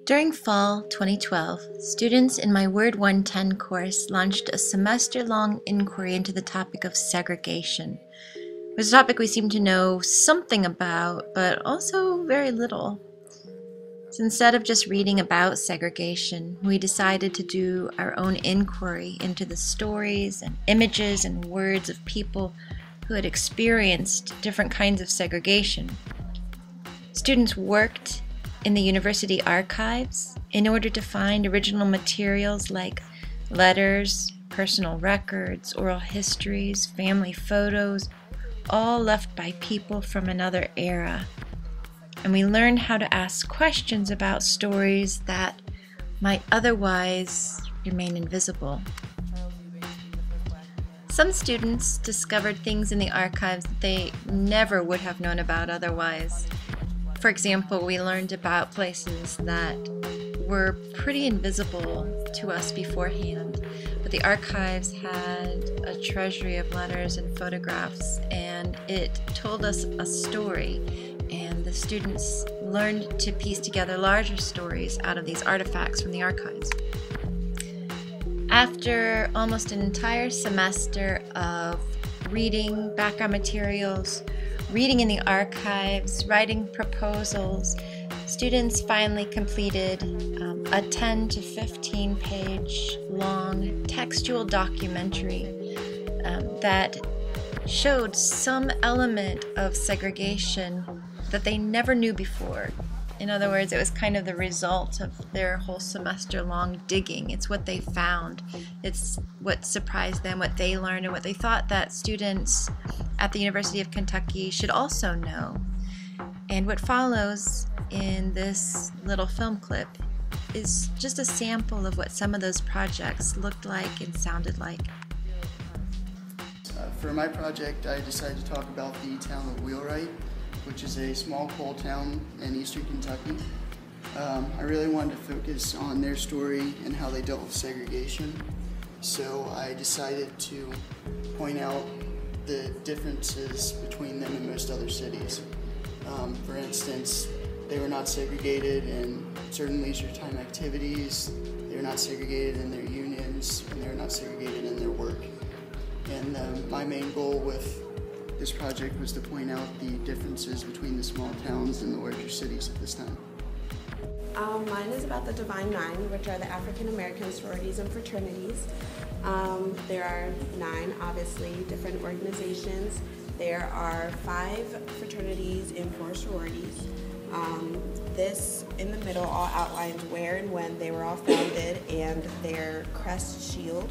During fall 2012, students in my Word 110 course launched a semester-long inquiry into the topic of segregation. It was a topic we seemed to know something about, but also very little. So instead of just reading about segregation, we decided to do our own inquiry into the stories and images and words of people who had experienced different kinds of segregation. Students worked in the university archives in order to find original materials like letters, personal records, oral histories, family photos, all left by people from another era. And we learned how to ask questions about stories that might otherwise remain invisible. Some students discovered things in the archives that they never would have known about otherwise. For example, we learned about places that were pretty invisible to us beforehand, but the archives had a treasury of letters and photographs, and it told us a story, and the students learned to piece together larger stories out of these artifacts from the archives. After almost an entire semester of reading background materials, reading in the archives, writing proposals, students finally completed a 10 to 15 page long textual documentary that showed some element of segregation that they never knew before. In other words, it was kind of the result of their whole semester-long digging. It's what they found. It's what surprised them, what they learned, and what they thought that students at the University of Kentucky should also know. And what follows in this little film clip is just a sample of what some of those projects looked like and sounded like. For my project, I decided to talk about the town of Wheelwright, which is a small coal town in eastern Kentucky. I really wanted to focus on their story and how they dealt with segregation. So I decided to point out the differences between them and most other cities. For instance, they were not segregated in certain leisure time activities, they were not segregated in their unions, and they were not segregated in their work. And my main goal with this project was to point out the differences between the small towns and the larger cities at this time. Mine is about the Divine Nine, which are the African American sororities and fraternities. There are 9, obviously, different organizations. There are 5 fraternities and 4 sororities. This in the middle all outlines where and when they were all founded and their crest shield.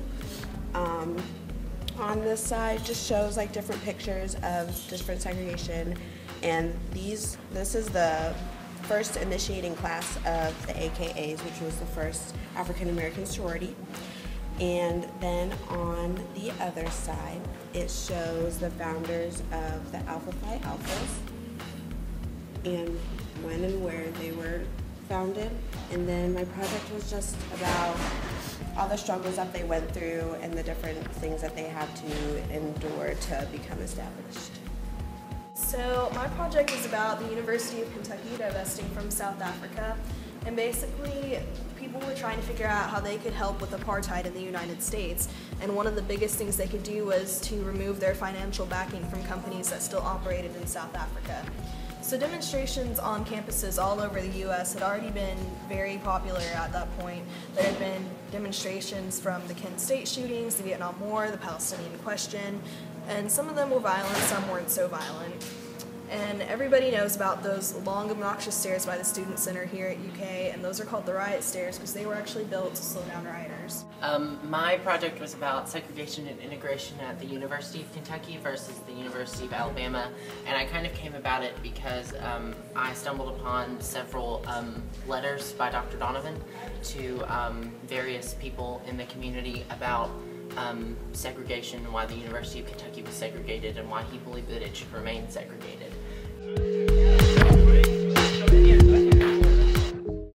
On this side just shows like different pictures of different segregation, and this is the first initiating class of the AKAs, which was the first African American sorority. And then on the other side it shows the founders of the Alpha Phi Alphas and when and where they were founded. And then my project was just about all the struggles that they went through and the different things that they had to endure to become established. So my project is about the University of Kentucky divesting from South Africa, and basically people were trying to figure out how they could help with apartheid in the United States, and one of the biggest things they could do was to remove their financial backing from companies that still operated in South Africa. So demonstrations on campuses all over the U.S. had already been very popular at that point. There had been demonstrations from the Kent State shootings, the Vietnam War, the Palestinian question, and some of them were violent, some weren't so violent. And everybody knows about those long, obnoxious stairs by the Student Center here at UK, and those are called the riot stairs because they were actually built to slow down rioters. My project was about segregation and integration at the University of Kentucky versus the University of Alabama, and I kind of came about it because I stumbled upon several letters by Dr. Donovan to various people in the community about segregation and why the University of Kentucky was segregated and why he believed that it should remain segregated.